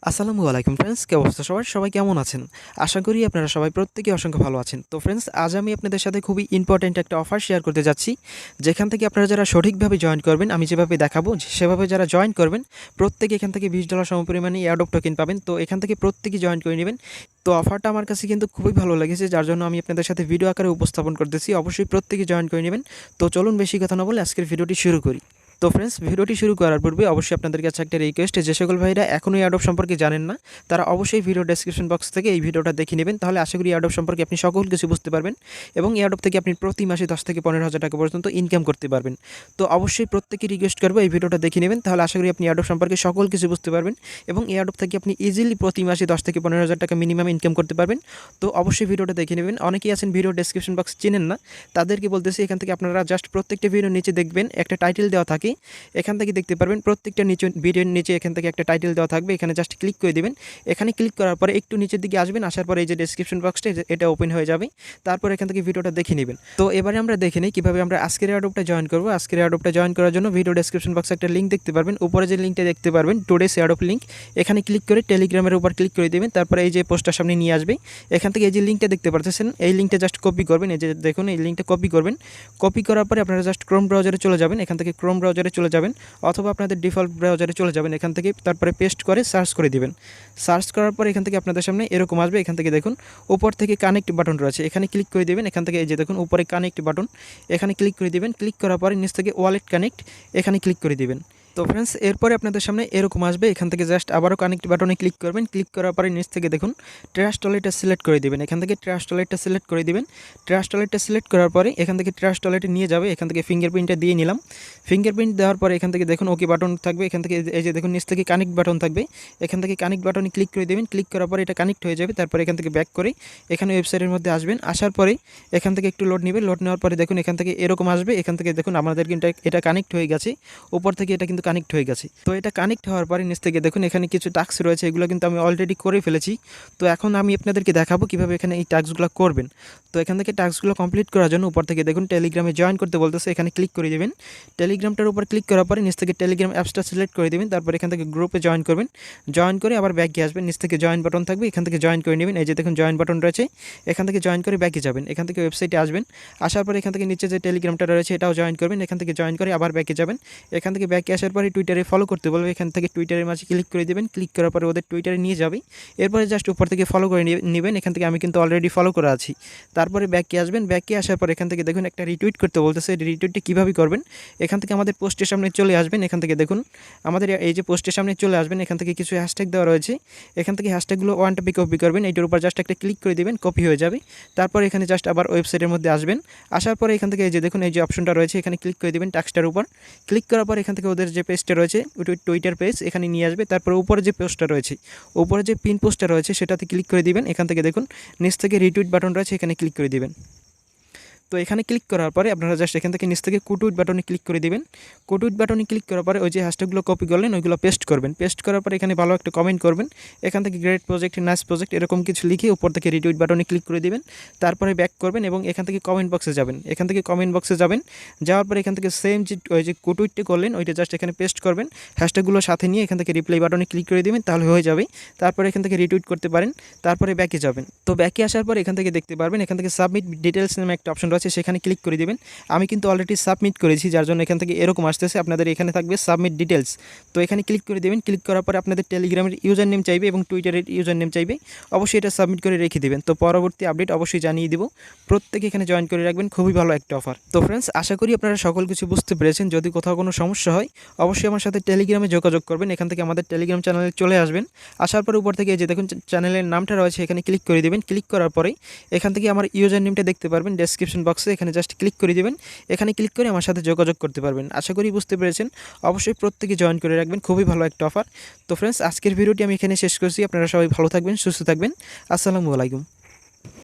আসসালামু আলাইকুম ফ্রেন্ডস, কি অবস্থা সবাই কেমন আছেন? আশা করি আপনারা সবাই প্রত্যেকেই অসংখ্য ভালো আছেন। তো ফ্রেন্ডস, আজ আমি আপনাদের সাথে খুবই ইম্পর্ট্যান্ট একটা অফার শেয়ার করতে যাচ্ছি, যেখান থেকে আপনারা যারা সঠিকভাবে জয়েন করবেন, আমি যেভাবে দেখাবো সেভাবে যারা জয়েন করবেন, প্রত্যেকে এখান থেকে $20 সমপরিমাণে এয়ারড্রপ টোকেন পাবেন। তো এখান থেকে প্রত্যেকেই জয়েন করে নেবেন। তো অফারটা আমার কাছে কিন্তু খুবই ভালো লেগেছে, যার জন্য আমি আপনাদের সাথে ভিডিও আকারে উপস্থাপন করতেছি। অবশ্যই প্রত্যেকে জয়েন করে নেবেন। তো চলুন বেশি কথা না বলে আজকের ভিডিওটি শুরু করি। তো ফ্রেন্ডস, ভিডিওটি শুরু করার পূর্বে অবশ্যই আপনাদের কাছে একটা রিকোয়েস্ট, যে সকল ভাইরা এখনও এয়ারড্রপ সম্পর্কে জানেন না, তারা অবশ্যই ভিডিও ডেসক্রিপশন বক্স থেকে এই ভিডিওটা দেখে নেবেন। তাহলে আশা করি এয়ারড্রপ সম্পর্কে আপনি সকল কিছু বুঝতে পারবেন এবং এয়ারড্রপ থেকে আপনি প্রতি মাসে 10 থেকে 15,000 টাকা পর্যন্ত ইনকাম করতে পারবেন। তো অবশ্যই প্রত্যেকে রিকোয়েস্ট করবো এই ভিডিওটা দেখে নেবেন। তাহলে আশা করি আপনি এয়ারড্রপ সম্পর্কে সকল কিছু বুঝতে পারবেন এবং এয়ারড্রপ থেকে আপনি ইজিলি প্রতি মাসে 10 থেকে 15,000 টাকা মিনিমাম ইনকাম করতে পারবেন। তো অবশ্যই ভিডিওটা দেখে নেবেন। অনেকেই আছেন ভিডিও ডেসক্রিপশন বক্স চেনেন না, তাদেরকে বলতেছি এখান থেকে আপনারা জাস্ট প্রত্যেকটা ভিডিওর নিচে দেখবেন একটা টাইটেল দেওয়া থাকে, এখান থেকে দেখতে পারবেন প্রত্যেকটা ভিডিওর নিচে এখান থেকে একটা টাইটেল দেওয়া থাকবে। এখানে জাস্ট ক্লিক করে দিবেন। এখানে ক্লিক করার পরে একটু নিচের দিকে আসবেন, আসার পরে এই যে ডেসক্রিপশন বক্সটা এটা ওপেন হয়ে যাবে। তারপর এখান থেকে ভিডিওটা দেখে নেবেন। তো এবারে আমরা দেখে নিই কীভাবে আমরা আজকের এয়ারড্রপটা জয়েন করব। আজকের এয়ারড্রপটা জয়েন করার জন্য ভিডিও ডেসক্রিপশন বক্সে একটা লিঙ্ক দেখতে পারবেন। উপরে যে লিঙ্কটা দেখতে পারবেন টুডেস এয়ারড্রপ লিঙ্ক, এখানে ক্লিক করে টেলিগ্রামের উপর ক্লিক করে দেবেন। তারপরে এই যে পোস্টটার সামনে নিয়ে আসবে। এখান থেকে এই যে লিঙ্কটা দেখতে পাচ্ছেন, এই লিঙ্কটা জাস্ট কপি করবেন। এই যে দেখুন, এই লিঙ্কটা কপি করবেন। কপি করার পরে আপনারা জাস্ট ক্রোম ব্রাউজারে চলে যাবেন। এখান থেকে ক্রোম ব্রাউজারে চলে যাবেন, অথবা আপনাদের ডিফল্ট ব্রাউজারে চলে যাবেন। এখান থেকে তারপরে পেস্ট করে সার্চ করে দিবেন। সার্চ করার পর এখান থেকে আপনাদের সামনে এরকম আসবে। এখান থেকে দেখুন উপর থেকে কানেক্ট বাটন রয়েছে, এখানে ক্লিক করে দেবেন। এখান থেকে এই যে দেখুন উপরে কানেক্ট বাটন, এখানে ক্লিক করে দিবেন। ক্লিক করার পরে নিচ থেকে ওয়ালেট কানেক্ট, এখানে ক্লিক করে দিবেন। তো ফ্রেন্ডস, এরপরে আপনাদের সামনে এরকম আসবে। এখান থেকে জাস্ট আবারও কানেক্ট বাটনে ক্লিক করবেন। ক্লিক করার পরে নিচ থেকে দেখুন ট্রাস্ট ওয়ালেটটা সিলেক্ট করে দিবেন। এখান থেকে ট্রাস্ট ওয়ালেটটা সিলেক্ট করে দিবেন। ট্রাস্ট ওয়ালেটটা সিলেক্ট করার পরে এখান থেকে ট্রাস্ট ওয়ালেটে নিয়ে যাবে। এখান থেকে ফিঙ্গারপ্রিন্টটা দিয়ে নিলাম। ফিঙ্গারপ্রিন্ট দেওয়ার পরে এখান থেকে দেখুন ওকে বাটন থাকবে। এখান থেকে এই যে দেখুন নিচ থেকে কানেক্ট বাটন থাকবে। এখান থেকে কানেক্ট বাটনে ক্লিক করে দেবেন। ক্লিক করার পরে এটা কানেক্ট হয়ে যাবে। তারপরে এখান থেকে ব্যাক করে এখানে ওয়েবসাইটের মধ্যে আসবেন। আসার পরে এখান থেকে একটু লোড নেবে। লোড নেওয়ার পরে দেখুন এখান থেকে এরকম আসবে। এখান থেকে দেখুন আমাদের কিন্তু এটা কানেক্ট হয়ে গেছে। উপর থেকে এটা কিন্তু কানেক্ট হয়ে গেছে। তো এটা কানেক্ট হওয়ার পরে নিচ থেকে দেখুন এখানে কিছু টাস্ক রয়েছে, এগুলো কিন্তু আমি অলরেডি করে ফেলেছি। তো এখন আমি আপনাদেরকে দেখাবো কীভাবে এখানে এই টাস্কগুলো করবেন। তো এখান থেকে টাস্কগুলো কমপ্লিট করার জন্য উপর থেকে দেখুন টেলিগ্রামে জয়েন করতে বলতেছে, এখানে ক্লিক করে দেবেন। টেলিগ্রামটার উপর ক্লিক করার পরে নিচ থেকে টেলিগ্রাম অ্যাপসটা সিলেক্ট করে দেবেন। তারপর এখান থেকে গ্রুপে জয়েন করবেন। জয়েন করে আবার ব্যাকে আসবেন। নিচ থেকে জয়েন বাটন থাকবে, এখান থেকে জয়েন করে নেবেন। এই যে দেখুন জয়েন বাটন রয়েছে, এখান থেকে জয়েন করে ব্যাকে যাবেন। এখান থেকে ওয়েবসাইটে আসবেন। আসার পরে এখান থেকে নিচে যে টেলিগ্রামটা রয়েছে এটাও জয়েন করবেন। এখান থেকে জয়েন করে আবার ব্যাকে যাবেন। এখান থেকে ব্যাকে আসার পরে টুইটারে ফলো করতে বলবে, এখান থেকে টুইটারের মাঝে ক্লিক করে দেবেন। ক্লিক করার পরে ওদের টুইটারে নিয়ে যাবে। এরপরে জাস্ট উপর থেকে ফলো করে নেবেন। এখান থেকে আমি কিন্তু অলরেডি ফলো করা আছি। তারপরে ব্যাকে আসবেন। ব্যাকে আসার পর এখান থেকে দেখুন একটা রিটুইট করতে বলতেছে। রিটুইটটা কীভাবে করবেন, এখান থেকে আমাদের পোস্টের সামনে চলে আসবেন। এখান থেকে দেখুন আমাদের এই যে পোস্টের সামনে চলে আসবেন। এখান থেকে কিছু হ্যাশট্যাগ দেওয়া রয়েছে, এখান থেকে হ্যাশট্যাগুলো ওয়ান টপিক কপি করবেন। এইটার উপর জাস্ট একটা ক্লিক করে দেবেন, কপি হয়ে যাবে। তারপর এখানে জাস্ট আবার ওয়েবসাইটের মধ্যে আসবেন। আসার পরে এখান থেকে এই যে দেখুন এই যে অপশনটা রয়েছে, এখানে ক্লিক করে দেবেন টাস্কটার উপর। ক্লিক করার পর এখান থেকে ওদের যে পেজটা রয়েছে টুইটার পেজ, এখানে নিয়ে আসবে। তারপর উপরে যে পোস্টটা রয়েছে, উপরে যে পিন পোস্টটা রয়েছে সেটাতে ক্লিক করে দিবেন। এখান থেকে দেখুন নিচ থেকে রিটুইট বাটন রয়েছে, এখানে ক্লিক করে দিবেন। তো এখানে ক্লিক করার পরে আপনারা জাস্ট এখান থেকে নিচ থেকে কুটুইট বাটনে ক্লিক করে দিবেন। কুটুইট বাটনে ক্লিক করার পরে ওই যে হ্যাশট্যাগুলো কপি করলেন ওইগুলো পেস্ট করবেন। পেস্ট করার পরে এখানে ভালো একটা কমেন্ট করবেন। এখান থেকে গ্রেট প্রজেক্ট, নাইস প্রজেক্ট এরকম কিছু লিখে উপর থেকে রিটুইট বাটনে ক্লিক করে দিবেন। তারপরে ব্যাক করবেন এবং এখান থেকে কমেন্ট বক্সে যাবেন। এখান থেকে কমেন্ট বক্সে যাবেন, যাওয়ার পরে এখান থেকে সেম যে ওই যে কুটুইটটা করলেন ওইটা জাস্ট এখানে পেস্ট করবেন। হ্যাশট্যাগুলো সাথে নিয়ে এখান থেকে রিপ্লাই বাটনে ক্লিক করে দিবেন, তাহলে হয়ে যাবে। তারপরে এখান থেকে রিটুইট করতে পারেন। তারপরে ব্যাকে যাবেন। তো ব্যাকে আসার পর এখান থেকে দেখতে পারবেন এখান থেকে সাবমিট ডিটেলস নামে একটা অপশন রয়েছে, সেখানে ক্লিক করে দিবেন। আমি কিন্তু অলরেডি সাবমিট করেছি, যার জন্য এখান থেকে এরকম আসতেছে। আপনাদের এখানে থাকবে সাবমিট ডিটেলস। তো এখানে ক্লিক করে দেবেন। ক্লিক করার পরে আপনাদের টেলিগ্রামের ইউজার নেম চাইবে এবং টুইটারের ইউজার নেম চাইবে। অবশ্যই এটা সাবমিট করে রেখে দেবেন। তো পরবর্তী আপডেট অবশ্যই জানিয়ে দেবো। প্রত্যেকে এখানে জয়েন করে রাখবেন, খুবই ভালো একটা অফার। তো ফ্রেন্ডস, আশা করি আপনারা সকল কিছু বুঝতে পেরেছেন। যদি কোথাও কোনো সমস্যা হয় অবশ্যই আমার সাথে টেলিগ্রামে যোগাযোগ করবেন। এখান থেকে আমাদের টেলিগ্রাম চ্যানেলে চলে আসবেন। আসার পর উপর থেকে যে দেখুন চ্যানেলের নামটা রয়েছে এখানে ক্লিক করে দেবেন। ক্লিক করার পরে এখান থেকে আমার ইউজার নেমটা দেখতে পারবেন ডেসক্রিপশন বক্সে, এখানে জাস্ট ক্লিক করে দেবেন। এখানে ক্লিক করে আমার সাথে যোগাযোগ করতে পারবেন। আশা করি বুঝতে পেরেছেন। অবশ্যই প্রত্যেকে জয়েন করে রাখবেন, খুবই ভালো একটা অফার। তো ফ্রেন্ডস, আজকের ভিডিওটি আমি এখানে শেষ করছি। আপনারা সবাই ভালো থাকবেন, সুস্থ থাকবেন। আসসালামু আলাইকুম।